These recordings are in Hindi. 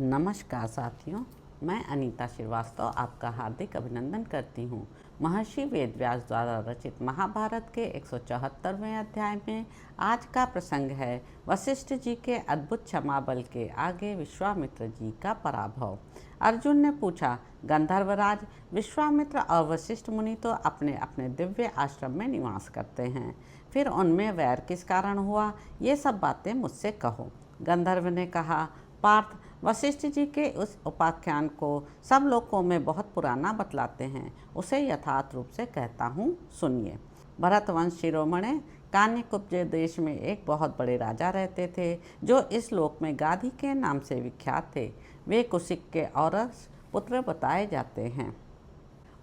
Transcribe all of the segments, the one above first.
नमस्कार साथियों, मैं अनीता श्रीवास्तव आपका हार्दिक अभिनंदन करती हूँ। महर्षि वेदव्यास द्वारा रचित महाभारत के 174वें अध्याय में आज का प्रसंग है वशिष्ठ जी के अद्भुत क्षमा बल के आगे विश्वामित्र जी का पराभव। अर्जुन ने पूछा, गंधर्वराज, विश्वामित्र और वशिष्ठ मुनि तो अपने अपने दिव्य आश्रम में निवास करते हैं, फिर उनमें वैर किस कारण हुआ? ये सब बातें मुझसे कहो। गंधर्व ने कहा, पार्थ, वशिष्ठ जी के उस उपाख्यान को सब लोगों में बहुत पुराना बतलाते हैं, उसे यथार्थ रूप से कहता हूँ, सुनिए। भरतवंश शिरोमणि कान्यकुब्ज देश में एक बहुत बड़े राजा रहते थे, जो इस लोक में गाधी के नाम से विख्यात थे। वे कुशिक के औरस पुत्र बताए जाते हैं।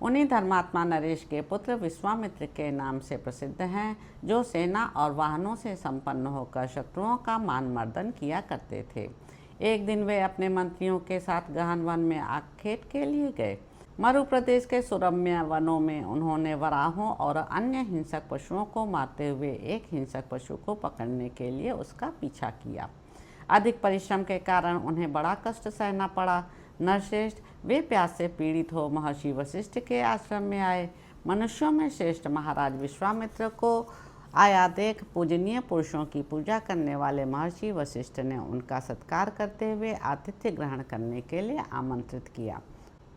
उन्हीं धर्मात्मा नरेश के पुत्र विश्वामित्र के नाम से प्रसिद्ध हैं, जो सेना और वाहनों से संपन्न होकर शत्रुओं का मान मर्दन किया करते थे। एक दिन वे अपने मंत्रियों के साथ गहन वन में आखेट के लिए गए। मरु प्रदेश के सुरम्य वनों में उन्होंने वराहों और अन्य हिंसक पशुओं को मारते हुए एक हिंसक पशु को पकड़ने के लिए उसका पीछा किया। अधिक परिश्रम के कारण उन्हें बड़ा कष्ट सहना पड़ा। नरश्रेष्ठ, वे प्यास से पीड़ित हो महर्षि वशिष्ठ के आश्रम में आए। मनुष्यों में श्रेष्ठ महाराज विश्वामित्र को आया देख पूजनीय पुरुषों की पूजा करने वाले महर्षि वशिष्ठ ने उनका सत्कार करते हुए आतिथ्य ग्रहण करने के लिए आमंत्रित किया।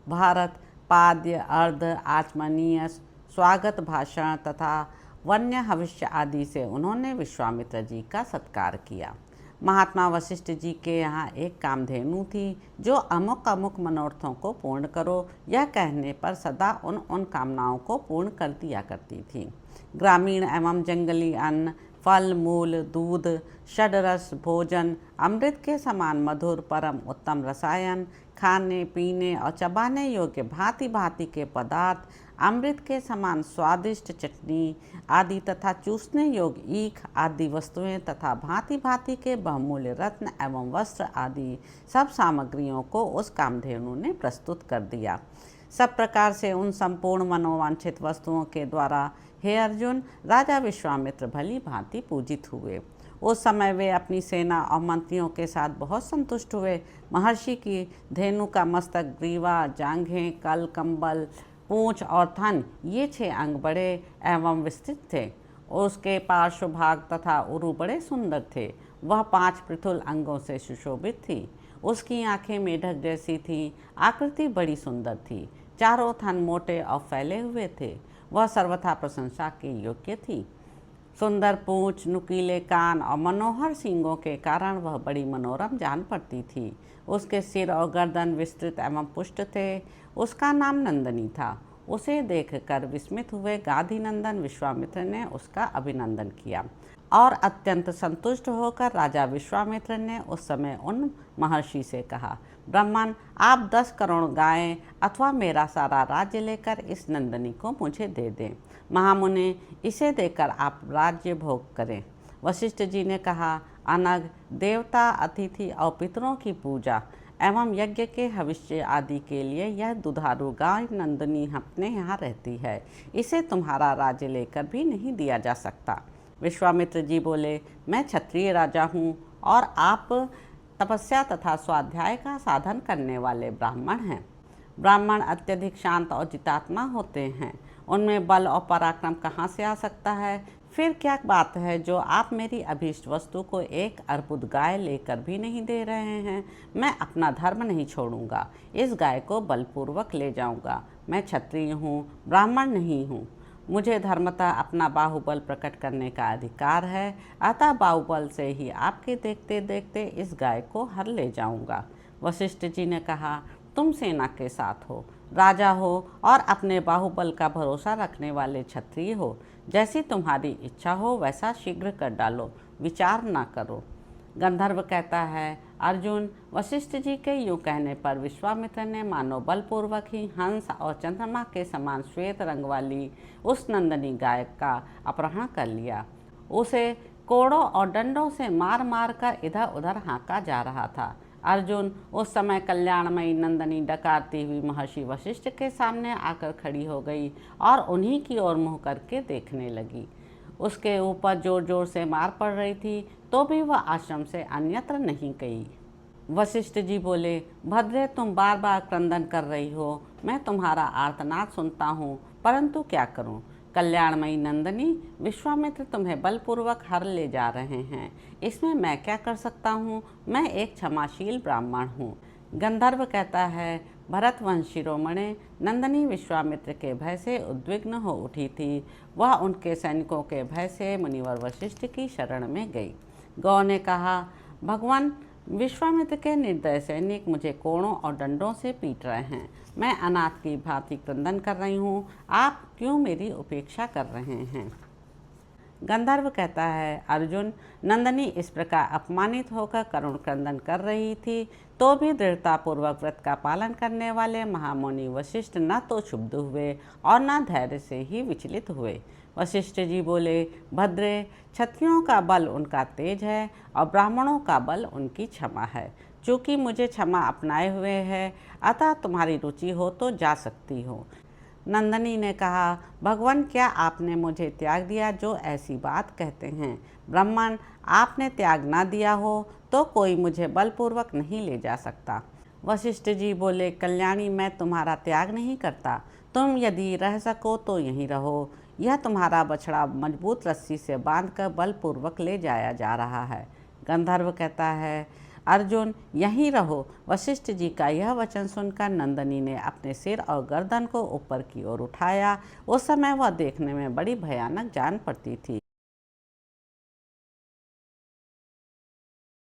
भारत, पाद्य, अर्ध, आचमनीय, स्वागत भाषण तथा वन्य हविष्य आदि से उन्होंने विश्वामित्र जी का सत्कार किया। महात्मा वशिष्ठ जी के यहाँ एक कामधेनु थी, जो अमुक अमुक मनोरथों को पूर्ण करो, यह कहने पर सदा उन कामनाओं को पूर्ण कर दिया करती थी। ग्रामीण एवं जंगली अन्न, फल मूल, दूध, षडरस भोजन, अमृत के समान मधुर परम उत्तम रसायन, खाने पीने और चबाने योग्य भांति भांति के पदार्थ, अमृत के समान स्वादिष्ट चटनी आदि तथा चूसने योग्य ईख आदि वस्तुएं तथा भांति भांति के बहुमूल्य रत्न एवं वस्त्र आदि सब सामग्रियों को उस कामधेनु ने प्रस्तुत कर दिया। सब प्रकार से उन संपूर्ण मनोवांछित वस्तुओं के द्वारा हे अर्जुन, राजा विश्वामित्र भली भांति पूजित हुए। उस समय वे अपनी सेना और मंत्रियों के साथ बहुत संतुष्ट हुए। महर्षि की धेनु का मस्तक, ग्रीवा, जांघें, कल, कंबल, पूंछ और थन, ये 6 अंग बड़े एवं विस्तृत थे। उसके पार्श्व भाग तथा उरु बड़े सुंदर थे। वह 5 पृथुल अंगों से सुशोभित थी। उसकी आंखें मेढक जैसी थीं, आकृति बड़ी सुंदर थी। चारों थन मोटे और फैले हुए थे। वह सर्वथा प्रशंसा के योग्य थी। सुंदर पूंछ, नुकीले कान और मनोहर सींगों के कारण वह बड़ी मनोरम जान पड़ती थी। उसके सिर और गर्दन विस्तृत एवं पुष्ट थे। उसका नाम नंदनी था। उसे देखकर विस्मित हुए गाधी नंदन विश्वामित्र ने उसका अभिनंदन किया और अत्यंत संतुष्ट होकर राजा विश्वामित्र ने उस समय उन महर्षि से कहा, ब्राह्मण, आप 10 करोड़ गायें अथवा मेरा सारा राज्य लेकर इस नंदनी को मुझे दे दें। महामुनि, इसे देकर आप राज्य भोग करें। वशिष्ठ जी ने कहा, अनग, देवता, अतिथि और पितरों की पूजा एवं यज्ञ के भविष्य आदि के लिए यह दुधारू गाय नंदनी अपने यहाँ रहती है। इसे तुम्हारा राज्य लेकर भी नहीं दिया जा सकता। विश्वामित्र जी बोले, मैं क्षत्रिय राजा हूँ और आप तपस्या तथा स्वाध्याय का साधन करने वाले ब्राह्मण हैं। ब्राह्मण अत्यधिक शांत और जितात्मा होते हैं। उनमें बल और पराक्रम कहाँ से आ सकता है? फिर क्या बात है जो आप मेरी अभीष्ट वस्तु को 1 अर्बुद गाय लेकर भी नहीं दे रहे हैं? मैं अपना धर्म नहीं छोड़ूंगा। इस गाय को बलपूर्वक ले जाऊंगा। मैं क्षत्रिय हूँ, ब्राह्मण नहीं हूँ। मुझे धर्मतः अपना बाहुबल प्रकट करने का अधिकार है। अतः बाहुबल से ही आपके देखते देखते इस गाय को हर ले जाऊंगा। वशिष्ठ जी ने कहा, तुम सेना के साथ हो, राजा हो और अपने बाहुबल का भरोसा रखने वाले क्षत्रिय हो। जैसी तुम्हारी इच्छा हो वैसा शीघ्र कर डालो, विचार ना करो। गंधर्व कहता है, अर्जुन, वशिष्ठ जी के यूँ कहने पर विश्वामित्र ने मानो बलपूर्वक ही हंस और चंद्रमा के समान श्वेत रंग वाली उस नंदनी गाय का अपहरण कर लिया। उसे कोड़ों और डंडों से मार मार कर इधर उधर हाँका जा रहा था। अर्जुन, उस समय कल्याणमयी नंदनी डकारती हुई महर्षि वशिष्ठ के सामने आकर खड़ी हो गई और उन्हीं की ओर मुँह करके देखने लगी। उसके ऊपर जोर जोर से मार पड़ रही थी, तो भी वह आश्रम से अन्यत्र नहीं गई। वशिष्ठ जी बोले, भद्रे तुम बार बार क्रंदन कर रही हो, मैं तुम्हारा आर्तनाद सुनता हूँ, परंतु क्या करूँ। कल्याणमयी नंदिनी, विश्वामित्र तुम्हें बलपूर्वक हर ले जा रहे हैं, इसमें मैं क्या कर सकता हूँ। मैं एक क्षमाशील ब्राह्मण हूँ। गंधर्व कहता है, भरतवंश शिरोमणि नंदिनी विश्वामित्र के भय से उद्विग्न हो उठी थी। वह उनके सैनिकों के भय से मुनिवर वशिष्ठ की शरण में गई। गौ ने कहा, भगवान, विश्वामित्र के निर्दय सैनिक मुझे कोड़ों और डंडों से पीट रहे हैं। मैं अनाथ की भांति क्रंदन कर रही हूँ, आप क्यों मेरी उपेक्षा कर रहे हैं। गंधर्व कहता है, अर्जुन, नंदिनी इस प्रकार अपमानित होकर करुण क्रंदन कर रही थी, तो भी दृढ़तापूर्वक व्रत का पालन करने वाले महामुनि वशिष्ठ न तो क्षुब्ध हुए और न धैर्य से ही विचलित हुए। वशिष्ठ जी बोले, भद्रे, क्षत्रियों का बल उनका तेज है और ब्राह्मणों का बल उनकी क्षमा है। चूँकि मुझे क्षमा अपनाए हुए है, अतः तुम्हारी रुचि हो तो जा सकती हो। नंदिनी ने कहा, भगवान, क्या आपने मुझे त्याग दिया जो ऐसी बात कहते हैं। ब्राह्मण, आपने त्याग ना दिया हो तो कोई मुझे बलपूर्वक नहीं ले जा सकता। वशिष्ठ जी बोले, कल्याणी, मैं तुम्हारा त्याग नहीं करता। तुम यदि रह सको तो यहीं रहो। यह तुम्हारा बछड़ा मजबूत रस्सी से बांधकर बलपूर्वक ले जाया जा रहा है। गंधर्व कहता है, अर्जुन, यहीं रहो। वशिष्ठ जी का यह वचन सुनकर नंदिनी ने अपने सिर और गर्दन को ऊपर की ओर उठाया। उस समय वह देखने में बड़ी भयानक जान पड़ती थी।